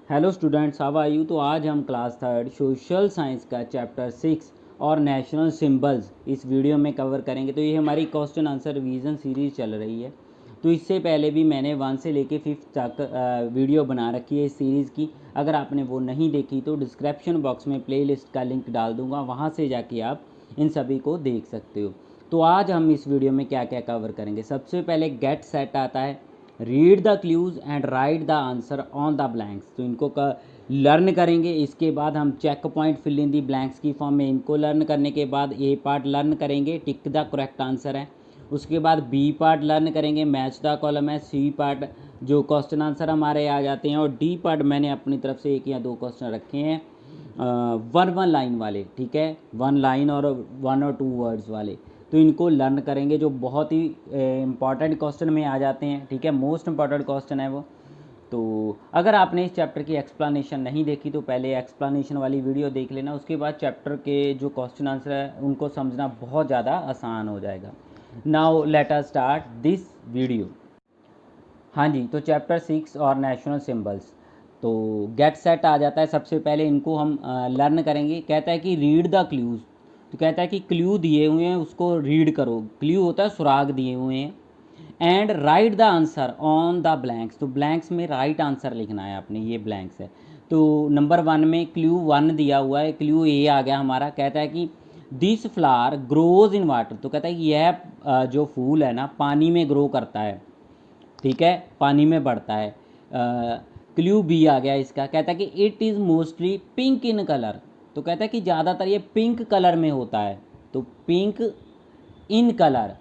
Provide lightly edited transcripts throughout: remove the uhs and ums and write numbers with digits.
Hello students, how are you. तो आज हम क्लास थर्ड सोशल साइंस का चैप्टर 6 और नेशनल सिंबल्स इस वीडियो में कवर करेंगे। तो ये हमारी क्वेश्चन आंसर रिवीजन सीरीज़ चल रही है। तो इससे पहले भी मैंने 1 से लेके 5 तक वीडियो बना रखी है इस सीरीज़ की। अगर आपने वो नहीं देखी तो डिस्क्रिप्शन बॉक्स में प्लेलिस्ट का लिंक डाल दूँगा, वहाँ से जाके आप इन सभी को देख सकते हो। तो आज हम इस वीडियो में क्या क्या कवर करेंगे। सबसे पहले गेट सेट आता है, read the clues and write the answer on the blanks. तो इनको लर्न करेंगे। इसके बाद हम check point fill in the blanks की फॉर्म में इनको लर्न करने के बाद ए पार्ट लर्न करेंगे, टिक द करेक्ट आंसर है। उसके बाद बी पार्ट लर्न करेंगे, मैच द कॉलम है। सी पार्ट जो क्वेश्चन आंसर हमारे आ जाते हैं, और डी पार्ट मैंने अपनी तरफ से 1 या 2 क्वेश्चन रखे हैं वन लाइन वाले, ठीक है, 1 लाइन और 1 और 2 वर्ड्स वाले। तो इनको लर्न करेंगे, जो बहुत ही इंपॉर्टेंट क्वेश्चन में आ जाते हैं, ठीक है, मोस्ट इंपॉर्टेंट क्वेश्चन है वो। तो अगर आपने इस चैप्टर की एक्सप्लेनेशन नहीं देखी तो पहले एक्सप्लेनेशन वाली वीडियो देख लेना, उसके बाद चैप्टर के जो क्वेश्चन आंसर है उनको समझना बहुत ज़्यादा आसान हो जाएगा। Now let us start this video. हाँ जी, तो चैप्टर 6 और नेशनल सिंबल्स। तो गेट सेट आ जाता है। सबसे पहले इनको हम लर्न करेंगे। कहता है कि रीड द क्लूज़। तो कहता है कि क्लू दिए हुए हैं उसको रीड करो। क्लू होता है सुराग दिए हुए हैं। And write the answer on the blanks. तो ब्लैंक्स में राइट आंसर लिखना है आपने, ये ब्लैंक्स है। तो नंबर 1 में क्लू 1 दिया हुआ है, क्लू ए आ गया हमारा। कहता है कि this flower grows in water. तो कहता है कि यह जो फूल है ना पानी में ग्रो करता है, ठीक है, पानी में बढ़ता है। क्लू बी आ गया इसका। कहता है कि it is mostly pink in colour. तो कहता है कि ज़्यादातर ये पिंक कलर में होता है। तो पिंक इन कलर,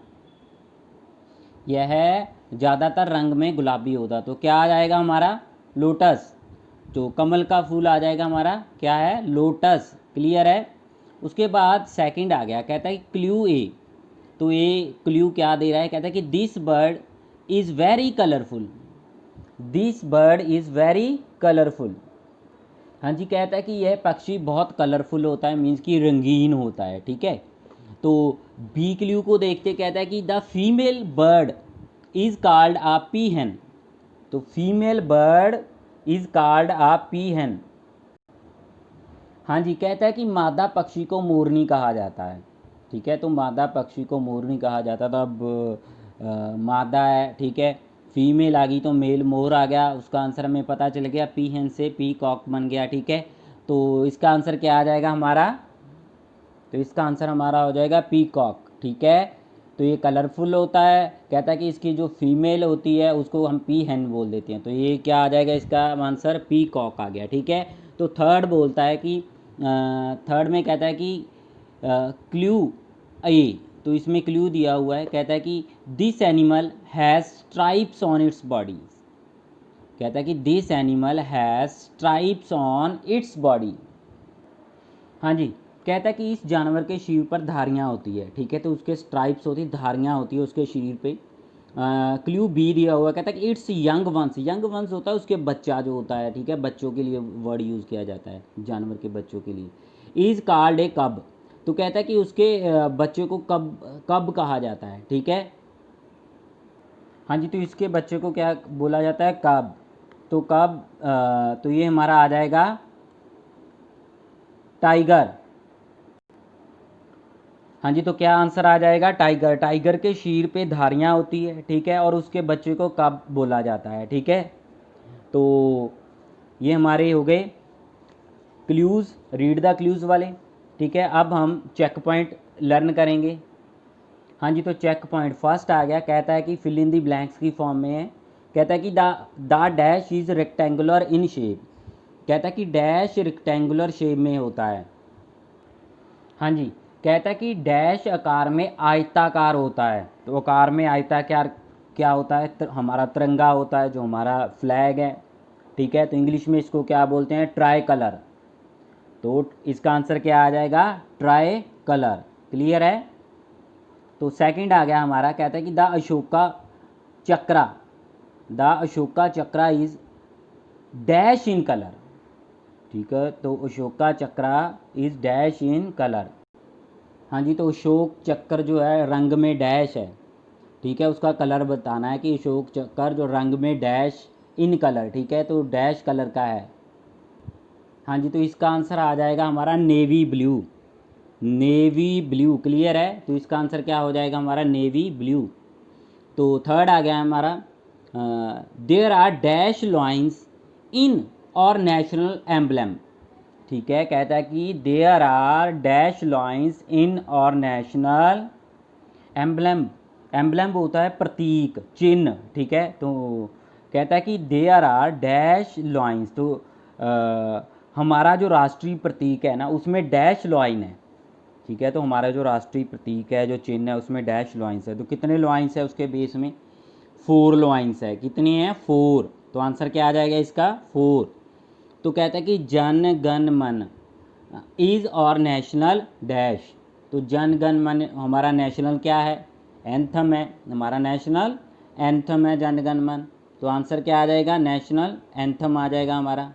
यह ज़्यादातर रंग में गुलाबी होता। तो क्या आ जाएगा हमारा, लोटस। तो कमल का फूल आ जाएगा हमारा, क्या है, लोटस। क्लियर है। उसके बाद सेकंड आ गया, कहता है कि क्लू ए। तो ये क्लू क्या दे रहा है, कहता है कि this bird is very colourful. This bird is very colourful. हाँ जी, कहता है कि यह पक्षी बहुत कलरफुल होता है, मीन्स कि रंगीन होता है, ठीक है। तो बी क्लू को देखते, कहता है कि the female bird is called a pea hen। तो female bird is called a pea hen। हाँ जी, कहता है कि मादा पक्षी को मोरनी कहा जाता है, ठीक है। तो मादा पक्षी को मोरनी कहा जाता था। अब मादा है, ठीक है, फीमेल आ गई तो मेल मोर आ गया। उसका आंसर हमें पता चल गया, पी hen से पी कॉक बन गया, ठीक है। तो इसका आंसर क्या आ जाएगा हमारा, तो इसका आंसर हमारा हो जाएगा पी कॉक, ठीक है। तो ये कलरफुल होता है। कहता है कि इसकी जो फीमेल होती है उसको हम पी hen बोल देते हैं। तो ये क्या आ जाएगा, इसका आंसर पी कॉक आ गया, ठीक है। तो थर्ड बोलता है कि थर्ड में कहता है कि क्लू ए। तो इसमें क्लू दिया हुआ है, कहता है कि this animal has stripes on its body. कहता है कि this animal has stripes on its body. हाँ जी, कहता है कि इस जानवर के शरीर पर धारियाँ होती है, ठीक है। तो उसके स्ट्राइप्स होती, धारियाँ होती है उसके शरीर पे। क्लू बी दिया हुआ, कहता है कि it's young ones. Young ones होता है उसके बच्चा जो होता है, ठीक है, बच्चों के लिए वर्ड यूज़ किया जाता है, जानवर के बच्चों के लिए। इज़ कॉल्ड ए कब। तो कहता है कि उसके बच्चे को कब कब कहा जाता है, ठीक है। हाँ जी, तो इसके बच्चे को क्या बोला जाता है, कब। तो कब तो ये हमारा आ जाएगा टाइगर। हाँ जी, तो क्या आंसर आ जाएगा, टाइगर। टाइगर के शीर पे धारियाँ होती है, ठीक है, और उसके बच्चे को कब बोला जाता है, ठीक है। तो ये हमारे हो गए क्लूज़, रीड द क्लूज़ वाले, ठीक है। अब हम चेक पॉइंट लर्न करेंगे। हाँ जी, तो चेक पॉइंट फर्स्ट आ गया। कहता है कि फिल इन दी ब्लैंक्स की फॉर्म में है। कहता है कि the dash is rectangular in shape. कहता है कि डैश रेक्टेंगुलर शेप में होता है। हाँ जी, कहता है कि डैश आकार में आयताकार होता है। तो आकार में आयताकार क्या होता है, हमारा तिरंगा होता है, जो हमारा फ्लैग है, ठीक है। तो इंग्लिश में इसको क्या बोलते हैं, ट्राई कलर। तो इसका आंसर क्या आ जाएगा, ट्राई कलर। क्लियर है। तो सेकंड आ गया हमारा, कहता है कि the Ashoka chakra. The Ashoka chakra is dash in colour, ठीक है। तो अशोका चक्रा इज डैश इन कलर। हाँ जी, तो अशोक चक्र जो है रंग में डैश है, ठीक है। उसका कलर बताना है कि अशोक चक्र जो रंग में डैश इन कलर, ठीक है, तो डैश कलर का है। हाँ जी, तो इसका आंसर आ जाएगा हमारा navy blue. Navy blue, clear है। तो इसका आंसर क्या हो जाएगा हमारा नेवी ब्लू। तो थर्ड आ गया हमारा there are dash lines in our national emblem. ठीक है, कहता है कि there are dash lines in our national emblem. Emblem होता है प्रतीक, चिन्ह। ठीक है, तो कहता है कि देयर आर डैश लाइन्स। तो हमारा जो राष्ट्रीय प्रतीक है ना उसमें डैश लाइन है। ठीक है, तो हमारा जो राष्ट्रीय प्रतीक है, जो चिन्ह है, उसमें डैश लाइन्स है। तो कितने लाइन्स है उसके बेस में? 4 लाइन्स है। कितनी है? 4। तो आंसर क्या आ जाएगा इसका? 4। तो कहता है कि जन गण मन इज और नेशनल डैश। तो जन गण मन हमारा नेशनल क्या है? एंथम है। हमारा नेशनल एंथम है जन गण मन। तो आंसर क्या आ जाएगा? नेशनल एंथम आ जाएगा हमारा।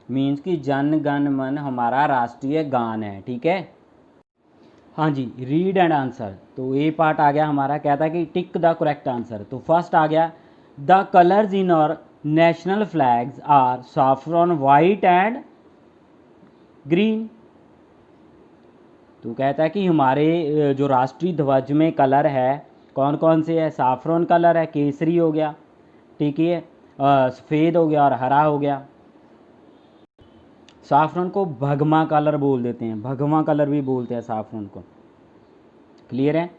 मीन्स कि जन गण मन हमारा राष्ट्रीय गान है। ठीक है, हाँ जी, रीड एंड आंसर। तो ये पार्ट आ गया हमारा। कहता है कि टिक द करेक्ट आंसर। तो फर्स्ट आ गया the colours in our national flags are saffron white and green. तो कहता है कि हमारे जो राष्ट्रीय ध्वज में कलर है कौन कौन से है? सैफरन कलर है, केसरी हो गया, ठीक है, सफ़ेद हो गया और हरा हो गया। सैफरन को भगमा कलर बोल देते हैं, भगमा कलर भी बोलते हैं सैफरन को। क्लियर है।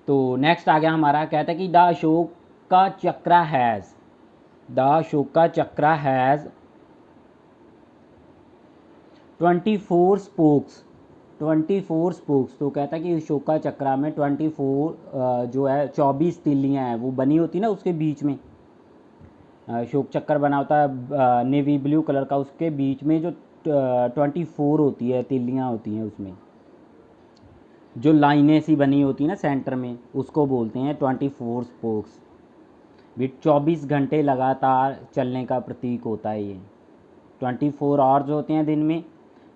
तो नेक्स्ट आ गया हमारा। कहता है कि द अशोक का चक्रा हैज़, द अशोक का चक्रा हैज़ 24 स्पोक्स। 24 स्पोक्स। तो कहता है कि अशोका चक्रा में 24 जो है 24 तिल्लियाँ हैं वो बनी होती ना उसके बीच में। अशोक चक्कर बना होता है नेवी ब्लू कलर का, उसके बीच में जो 24 होती है तिल्लियाँ होती हैं, उसमें जो लाइनें सी बनी होती हैं ना सेंटर में, उसको बोलते हैं 24 स्पोक्स। भी 24 घंटे लगातार चलने का प्रतीक होता है ये। 24 आवर्स होते हैं दिन में,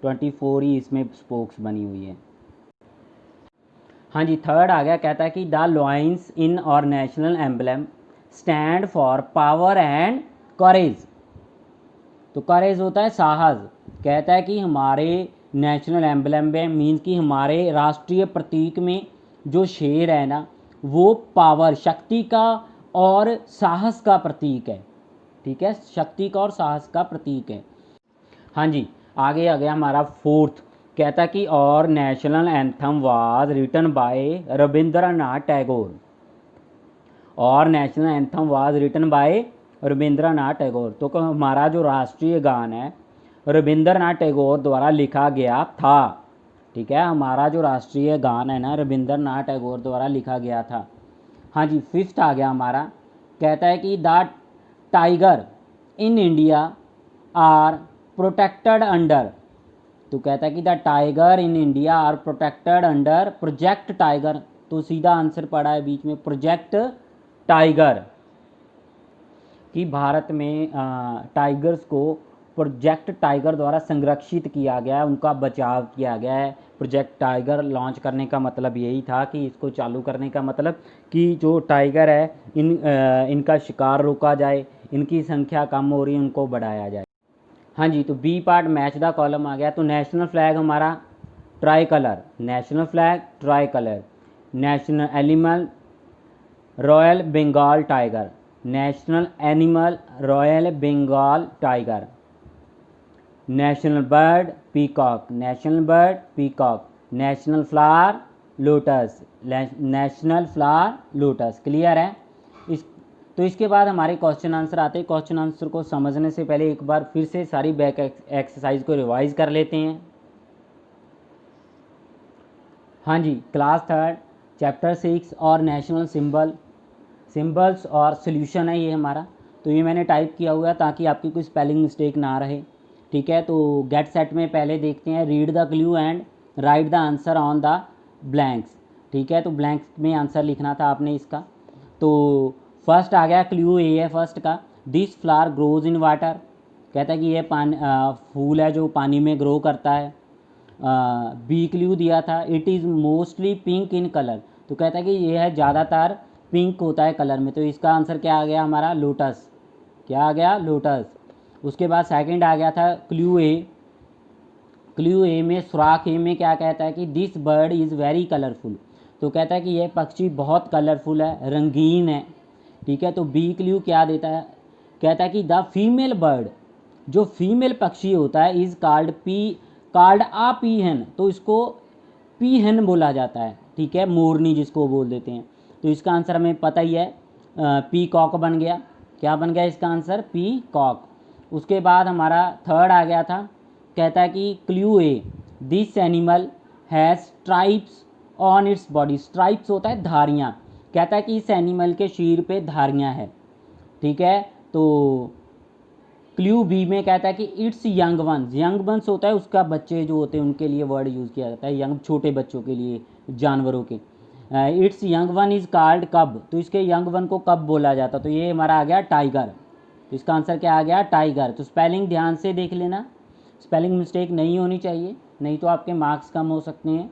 24 ही इसमें स्पोक्स बनी हुई है। हाँ जी, थर्ड आ गया। कहता है कि the lines in our national emblem stand for power and courage. तो करेज होता है साहस। कहता है कि हमारे नेशनल एम्बलम में मीन्स कि हमारे राष्ट्रीय प्रतीक में जो शेर है ना वो पावर, शक्ति का और साहस का प्रतीक है। ठीक है, शक्ति का और साहस का प्रतीक है। हाँ जी, आगे आ गया हमारा फोर्थ। कहता कि और national anthem was written by Rabindranath Tagore. और national anthem was written by Rabindranath Tagore. तो हमारा जो राष्ट्रीय गान है रविंद्रनाथ टैगोर द्वारा लिखा गया था। ठीक है, हमारा जो राष्ट्रीय गान है ना रविंद्रनाथ टैगोर द्वारा लिखा गया था। हाँ जी, फिफ्थ आ गया हमारा। कहता है कि the tiger in India are protected under. तो कहता है कि the tiger in India are protected under project tiger. तो सीधा आंसर पड़ा है बीच में प्रोजेक्ट टाइगर। कि भारत में टाइगर्स को प्रोजेक्ट टाइगर द्वारा संरक्षित किया गया है, उनका बचाव किया गया है। प्रोजेक्ट टाइगर लॉन्च करने का मतलब यही था कि इसको चालू करने का मतलब कि जो टाइगर है इनका शिकार रोका जाए, इनकी संख्या कम हो रही है उनको बढ़ाया जाए। हाँ जी, तो B part match the column आ गया। तो नेशनल फ्लैग हमारा tricolour, national flag tricolour. National animal royal Bengal tiger. National animal royal Bengal tiger. National bird peacock, national bird peacock. National flower lotus, national flower lotus. Clear है। तो इसके बाद हमारे question answer आते हैं। Question answer को समझने से पहले एक बार फिर से सारी बैक एक्सरसाइज को रिवाइज कर लेते हैं। हाँ जी, क्लास थर्ड चैप्टर 6 और नेशनल सिंबल्स और सोल्यूशन है ये हमारा। तो ये मैंने टाइप किया हुआ है ताकि आपकी कोई स्पेलिंग मिस्टेक ना रहे। ठीक है, तो गेट सेट में पहले देखते हैं read the clue and write the answer on the blanks. ठीक है, तो ब्लैंक्स में आंसर लिखना था आपने इसका। तो फर्स्ट आ गया क्लू ए है फर्स्ट का, this flower grows in water. कहता है कि ये फूल है जो पानी में ग्रो करता है। बी क्लू दिया था, it is mostly pink in colour. तो कहता है कि ये है ज़्यादातर पिंक होता है कलर में। तो इसका आंसर क्या आ गया हमारा? लोटस। क्या आ गया? लोटस। उसके बाद सेकंड आ गया था क्लू ए। क्लू ए में सुराख ए में क्या कहता है कि this bird is very colourful. तो कहता है कि यह पक्षी बहुत कलरफुल है, रंगीन है। ठीक है, तो बी क्लू क्या देता है, कहता है कि द फीमेल बर्ड, जो फीमेल पक्षी होता है, इज़ कॉल्ड आ पीहन, तो इसको पीहन बोला जाता है। ठीक है, मोरनी जिसको बोल देते हैं। तो इसका आंसर हमें पता ही है, पी कॉक बन गया। क्या बन गया इसका आंसर, पी कॉक। उसके बाद हमारा थर्ड आ गया था, कहता है कि clue A, this animal has stripes on its body. Stripes होता है धारियाँ, कहता है कि इस एनिमल के शरीर पे धारियाँ है। ठीक है, तो क्लू बी में कहता है कि it's young ones. Young ones होता है उसका बच्चे जो होते हैं उनके लिए वर्ड यूज़ किया जाता है, यंग छोटे बच्चों के लिए, जानवरों के। It's young one is called कब, तो इसके यंग वन को कब बोला जाता, तो ये हमारा आ गया टाइगर। तो इसका आंसर क्या आ गया, टाइगर। तो स्पेलिंग ध्यान से देख लेना, स्पेलिंग मिस्टेक नहीं होनी चाहिए, नहीं तो आपके मार्क्स कम हो सकते हैं।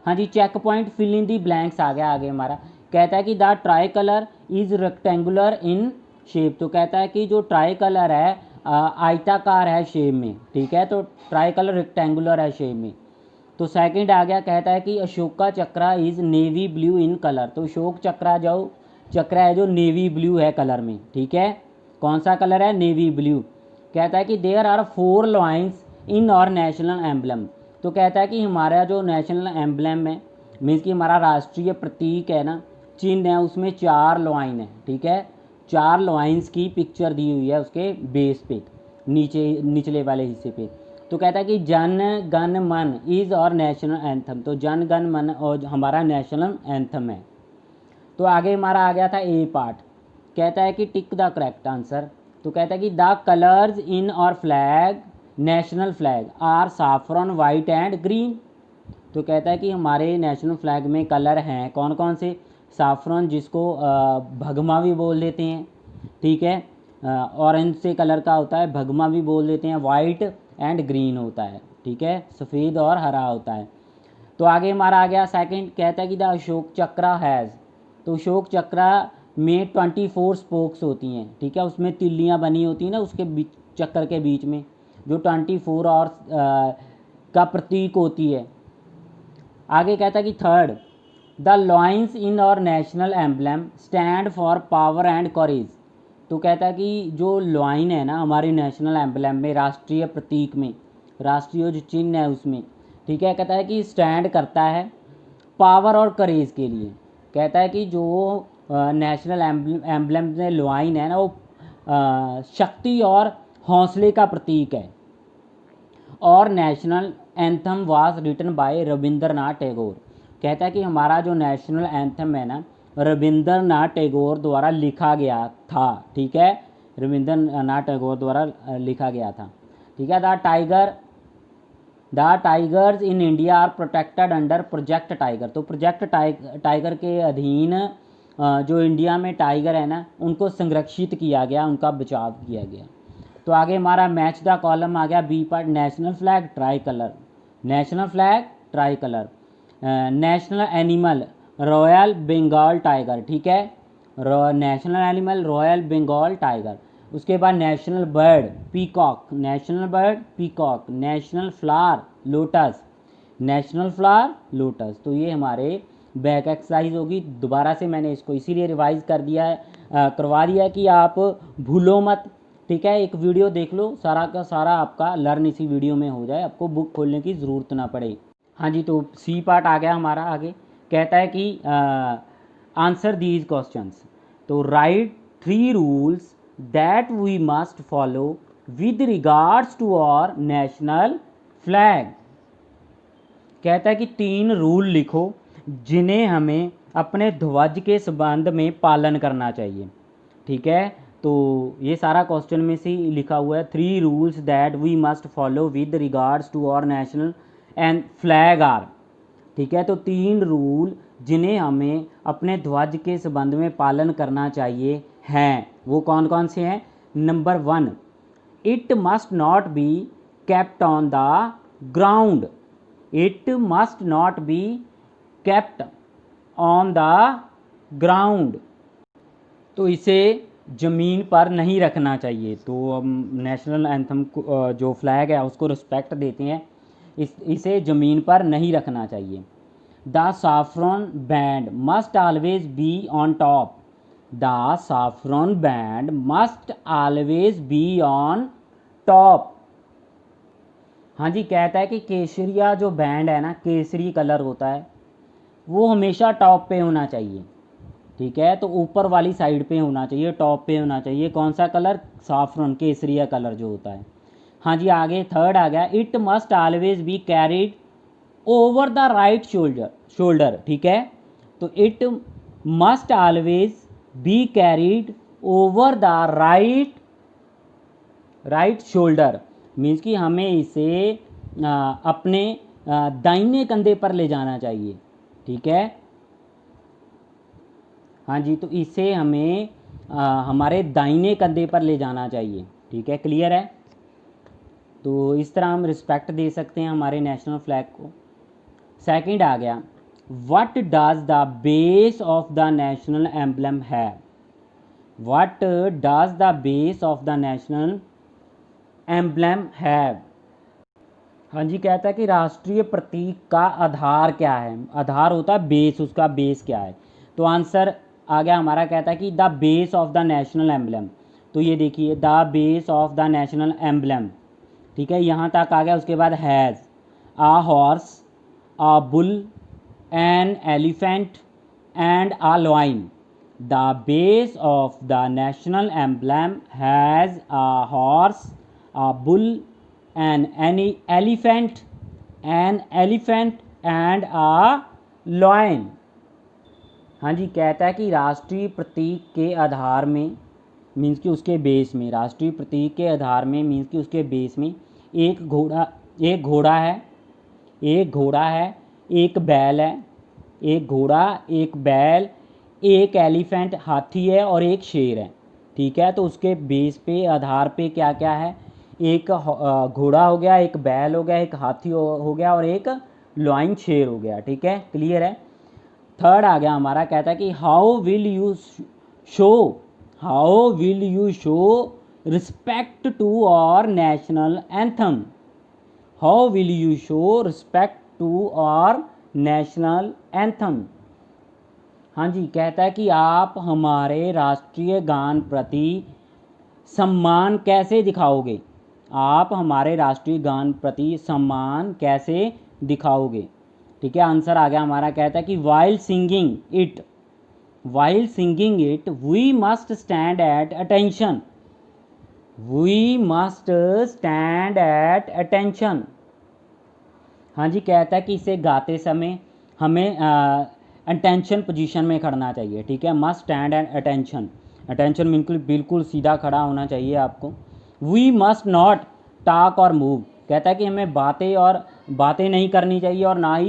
हाँ जी, check point fill in the blanks आ गया आगे हमारा। कहता है कि the tricolour is rectangular in shape. तो कहता है कि जो ट्राई कलर है आयताकार है शेप में। ठीक है, तो ट्राई कलर रेक्टेंगुलर है शेप में। तो सेकंड आ गया, कहता है कि Ashoka Chakra is navy blue in colour. तो अशोक चक्रा जो चक्र है जो नेवी ब्लू है कलर में। ठीक है, कौन सा कलर है, नेवी ब्लू। कहता है कि there are 4 lines in our national emblem. तो कहता है कि हमारा जो नेशनल एम्बलम है, मीन्स कि हमारा राष्ट्रीय प्रतीक है ना, चिन्ह है, उसमें 4 लाइन है। ठीक है, 4 लाइन्स की पिक्चर दी हुई है उसके बेस पे, नीचे निचले वाले हिस्से पे। तो कहता है कि जन गण मन इज़ और नेशनल एंथम। तो जन गण मन और हमारा नेशनल एंथम है। तो आगे हमारा आ गया था ए पार्ट, कहता है कि टिक द करेक्ट आंसर। तो कहता है कि the colours in our flag, national flag are saffron white and green. तो कहता है कि हमारे नेशनल फ्लैग में कलर हैं कौन कौन से, साफ्रॉन जिसको भगमा भी बोल देते हैं। ठीक है, ऑरेंज से कलर का होता है, भगमा भी बोल देते हैं, वाइट एंड ग्रीन होता है। ठीक है, सफ़ेद और हरा होता है। तो आगे हमारा आ गया सेकंड, कहता है कि द अशोक चक्रा हैज़। तो अशोक चक्रा में 24 स्पोक्स होती हैं। ठीक है, उसमें तिल्लियाँ बनी होती हैं ना उसके बीच, चक्कर के बीच में, जो 24 और का प्रतीक होती है। आगे कहता है कि third, the लॉइन्स in our national emblem stand for power and courage. तो कहता है कि जो लॉइन है ना हमारे नेशनल एम्बलम में, राष्ट्रीय प्रतीक में, राष्ट्रीय जो चिन्ह है उसमें, ठीक है, कहता है कि स्टैंड करता है पावर और करेज के लिए। कहता है कि जो नेशनल एम्बलम में लॉइन है ना वो शक्ति और हौसले का प्रतीक है। और national anthem was written by Rabindranath Tagore. कहता है कि हमारा जो नेशनल एंथम है ना रविंद्रनाथ टैगोर द्वारा लिखा गया था। ठीक है, रविंद्रनाथ टैगोर द्वारा लिखा गया था। ठीक है, the tigers in India are protected under project tiger. तो प्रोजेक्ट टाइगर के अधीन जो इंडिया में टाइगर है ना उनको संरक्षित किया गया, उनका बचाव किया गया। तो आगे हमारा मैच द कॉलम आ गया B part, national flag tricolour, national flag tricolour. National animal royal Bengal tiger. ठीक है, national animal royal Bengal tiger. उसके बाद national bird peacock, national bird peacock. National flower lotus, national flower lotus. तो ये हमारे back exercise होगी। दोबारा से मैंने इसको इसीलिए रिवाइज कर दिया है, करवा दिया है कि आप भूलो मत। ठीक है, एक वीडियो देख लो, सारा का सारा आपका लर्न इसी वीडियो में हो जाए, आपको बुक खोलने की ज़रूरत ना पड़े। हाँ जी, तो सी पार्ट आ गया हमारा। आगे कहता है कि आंसर दीज क्वेश्चंस। तो write 3 rules that we must follow with regards to our national flag. कहता है कि 3 रूल लिखो जिन्हें हमें अपने ध्वज के संबंध में पालन करना चाहिए। ठीक है, तो ये सारा क्वेश्चन में से लिखा हुआ है 3 rules that we must follow with regards to our national and flag are. ठीक है, तो 3 रूल जिन्हें हमें अपने ध्वज के संबंध में पालन करना चाहिए हैं, वो कौन कौन से हैं। Number 1, it must not be kept on the ground. It must not be kept on the ground. तो इसे ज़मीन पर नहीं रखना चाहिए। तो हम नेशनल एंथम को जो फ्लैग है उसको रिस्पेक्ट देते हैं, इसे ज़मीन पर नहीं रखना चाहिए। The saffron band must always be on top. The saffron band must always be on top. हाँ जी, कहता है कि केसरिया जो बैंड है ना, केसरी कलर होता है, वो हमेशा टॉप पे होना चाहिए। ठीक है, तो ऊपर वाली साइड पे होना चाहिए, टॉप पे होना चाहिए। कौन सा कलर? साफ्रन, केसरिया कलर जो होता है। हाँ जी, आगे थर्ड आ गया, it must always be carried over the right shoulder. ठीक है, तो it must always be carried over the right shoulder. Means कि हमें इसे अपने दाहिने कंधे पर ले जाना चाहिए। ठीक है, हाँ जी, तो इसे हमें हमारे दाहिने कंधे पर ले जाना चाहिए। ठीक है, क्लियर है? तो इस तरह हम रिस्पेक्ट दे सकते हैं हमारे नेशनल फ्लैग को। सेकंड आ गया, what does the base of the national emblem have? What does the base of the national emblem have? हाँ जी, कहता है कि राष्ट्रीय प्रतीक का आधार क्या है? आधार होता है बेस, उसका बेस क्या है? तो आंसर आ गया हमारा, कहता है कि the base of the national emblem. तो ये देखिए, the base of the national emblem. ठीक है, यहाँ तक आ गया। उसके बाद has a horse, a bull, an elephant and a lion. The base of the national emblem has a horse, a bull, an elephant, and a lion. हाँ जी, कहता है कि राष्ट्रीय प्रतीक के आधार में, मीन्स कि उसके बेस में, राष्ट्रीय प्रतीक के आधार में मीन्स कि उसके बेस में एक घोड़ा है, एक बैल है, एक घोड़ा, एक बैल, एक एलिफेंट हाथी है और एक शेर है। ठीक है, तो उसके बेस पे, आधार पे क्या क्या है? एक घोड़ा हो गया, एक बैल हो गया, एक हाथी हो गया और एक लॉइन शेर हो गया। ठीक है, क्लियर है? थर्ड आ गया हमारा, कहता है कि how will you show respect to our national anthem? How will you show respect to our national anthem? हाँ जी, कहता है कि आप हमारे राष्ट्रीय गान प्रति सम्मान कैसे दिखाओगे? आप हमारे राष्ट्रीय गान प्रति सम्मान कैसे दिखाओगे? ठीक है, आंसर आ गया हमारा, कहता है कि while singing it we must stand at attention. हाँ जी, कहता है कि इसे गाते समय हमें अटेंशन पोजीशन में खड़ना चाहिए। ठीक है, मस्ट स्टैंड एट अटेंशन बिल्कुल सीधा खड़ा होना चाहिए आपको। वी मस्ट नॉट टॉक और मूव, कहता है कि हमें बातें नहीं करनी चाहिए और ना ही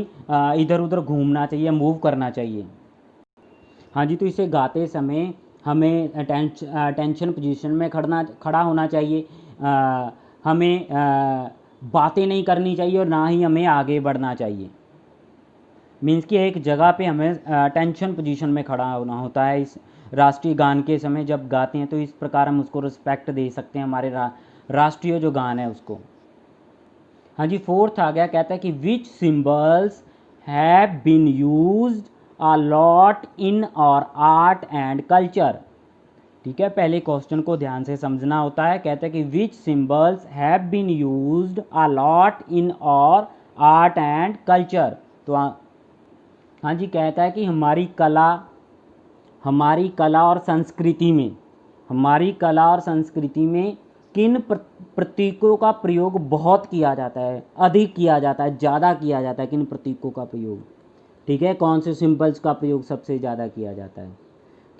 इधर उधर घूमना चाहिए, मूव करना चाहिए। हाँ जी, तो इसे गाते समय हमें अटेंशन पोजीशन में खड़ा होना चाहिए, हमें बातें नहीं करनी चाहिए और ना ही हमें आगे बढ़ना चाहिए। मीन्स कि एक जगह पे हमें अटेंशन पोजीशन में खड़ा होना होता है इस राष्ट्रीय गान के समय जब गाते हैं। तो इस प्रकार हम उसको रिस्पेक्ट दे सकते हैं, हमारे राष्ट्रीय जो गान है उसको। हाँ जी, फोर्थ आ गया, कहता है कि which symbols have been used a lot in our art and culture. ठीक है, पहले क्वेश्चन को ध्यान से समझना होता है। कहता है कि which symbols have been used a lot in our art and culture. तो हाँ जी, कहता है कि हमारी कला और संस्कृति में किन प्रतीकों का प्रयोग बहुत किया जाता है, अधिक किया जाता है, ज़्यादा किया जाता है, किन प्रतीकों का प्रयोग? ठीक है, कौन से सिंबल्स का प्रयोग सबसे ज़्यादा किया जाता है?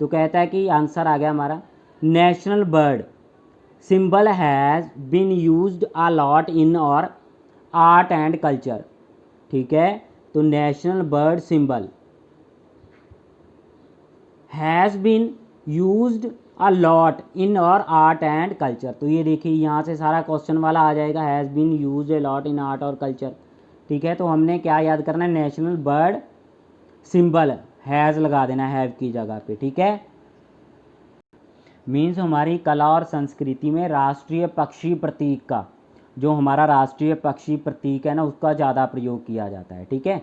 तो कहता है कि आंसर आ गया हमारा, national bird symbol has been used a lot in our art and culture. ठीक है, तो national bird symbol has been used a lot in our art and culture. तो ये देखिए, यहाँ से सारा क्वेश्चन वाला आ जाएगा, has been used a lot in art और कल्चर। ठीक है, तो हमने क्या याद करना है? नेशनल बर्ड सिंबल हैज़ लगा देना हैव की जगह पे। ठीक है, मीन्स हमारी कला और संस्कृति में राष्ट्रीय पक्षी प्रतीक का, जो हमारा राष्ट्रीय पक्षी प्रतीक है ना, उसका ज़्यादा प्रयोग किया जाता है। ठीक है,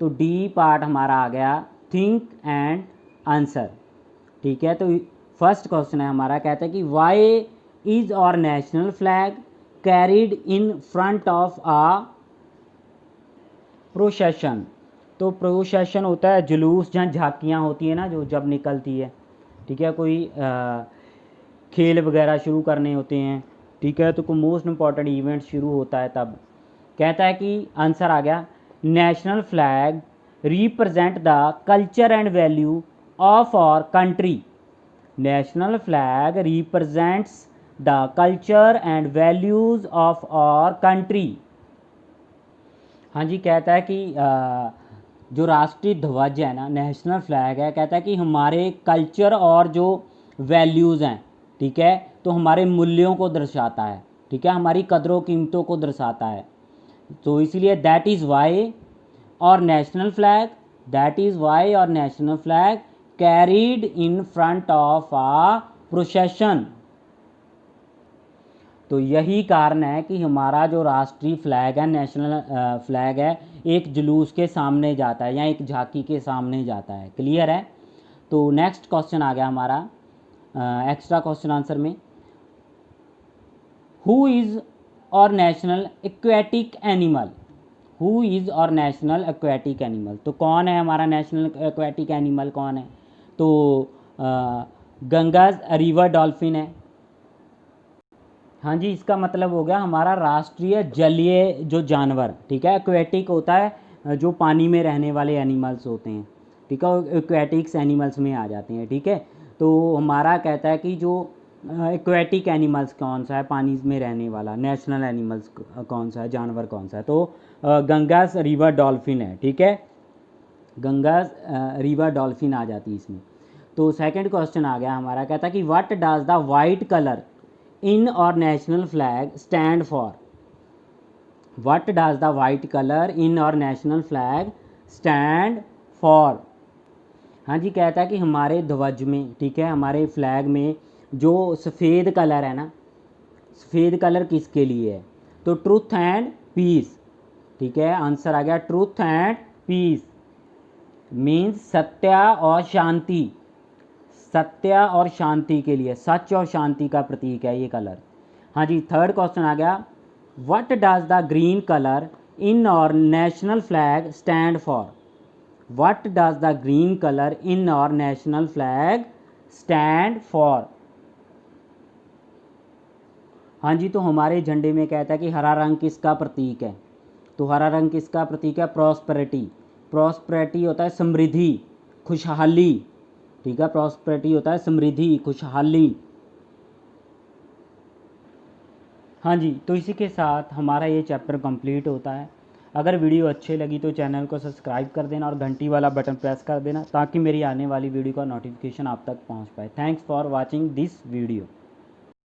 तो डी पार्ट हमारा आ गया थिंक एंड आंसर। ठीक है, तो फर्स्ट क्वेश्चन है हमारा, कहता है कि why is our national flag carried in front of a procession. तो प्रोसेशन होता है जुलूस, जहाँ झांकियाँ होती है ना, जो जब निकलती है। ठीक है, कोई खेल वगैरह शुरू करने होते हैं। ठीक है, तो कोई मोस्ट इम्पॉर्टेंट इवेंट शुरू होता है तब। कहता है कि आंसर आ गया, national flag represent the culture and value of our country. National flag represents the culture and values of our country. हाँ जी, कहता है कि जो राष्ट्रीय ध्वज है ना, नेशनल फ्लैग है, कहता है कि हमारे कल्चर और जो वैल्यूज़ हैं, ठीक है, तो हमारे मूल्यों को दर्शाता है। ठीक है, हमारी कदरों कीमतों को दर्शाता है। तो इसीलिए that is why our national flag, that is why our national flag carried in front of a procession. तो यही कारण है कि हमारा जो राष्ट्रीय फ्लैग है, नेशनल फ्लैग है, एक जुलूस के सामने जाता है या एक झांकी के सामने जाता है। क्लियर है। तो नेक्स्ट क्वेश्चन आ गया हमारा एक्स्ट्रा क्वेश्चन आंसर में, हु इज़ और national aquatic animal. Who is और नेशनल एक्वेटिक एनिमल, तो कौन है हमारा नेशनल एक्वेटिक एनिमल, कौन है? तो गंगा रिवर डॉल्फिन है। हाँ जी, इसका मतलब हो गया हमारा राष्ट्रीय जलीय जो जानवर। ठीक है, एक्वेटिक होता है जो पानी में रहने वाले एनिमल्स होते हैं। ठीक है, एक्वेटिक्स एनिमल्स में आ जाते हैं। ठीक है, तो हमारा कहता है कि जो एक्वेटिक एनिमल्स कौन सा है, पानी में रहने वाला नेशनल एनिमल्स कौन सा है, जानवर कौन सा है? तो गंगास रिवर डॉल्फिन है। ठीक है, गंगास रिवर डॉल्फिन आ जाती है इसमें। तो सेकंड क्वेश्चन आ गया हमारा, कहता है कि what does the white colour in our national flag stand for। what does the white color in our national flag stand for। हाँ जी, कहता है कि हमारे ध्वज में, ठीक है, हमारे फ्लैग में जो सफ़ेद कलर है ना, सफ़ेद कलर किसके लिए है? तो ट्रूथ एंड पीस। ठीक है, आंसर आ गया ट्रूथ एंड पीस, मीन्स सत्य और शांति। सत्य और शांति के लिए, सच और शांति का प्रतीक है ये कलर। हाँ जी, थर्ड क्वेश्चन आ गया, what does the green colour in our national flag stand for. What does the green colour in our national flag stand for. हाँ जी, तो हमारे झंडे में कहता है कि हरा रंग किसका प्रतीक है? तो हरा रंग किसका प्रतीक है? प्रॉस्पेरिटी। प्रॉस्पेरिटी होता है समृद्धि, खुशहाली। ठीक है, प्रॉस्पेरिटी होता है समृद्धि, खुशहाली। हाँ जी, तो इसी के साथ हमारा ये चैप्टर कंप्लीट होता है। अगर वीडियो अच्छी लगी तो चैनल को सब्सक्राइब कर देना और घंटी वाला बटन प्रेस कर देना, ताकि मेरी आने वाली वीडियो का नोटिफिकेशन आप तक पहुंच पाए। Thanks for watching this video.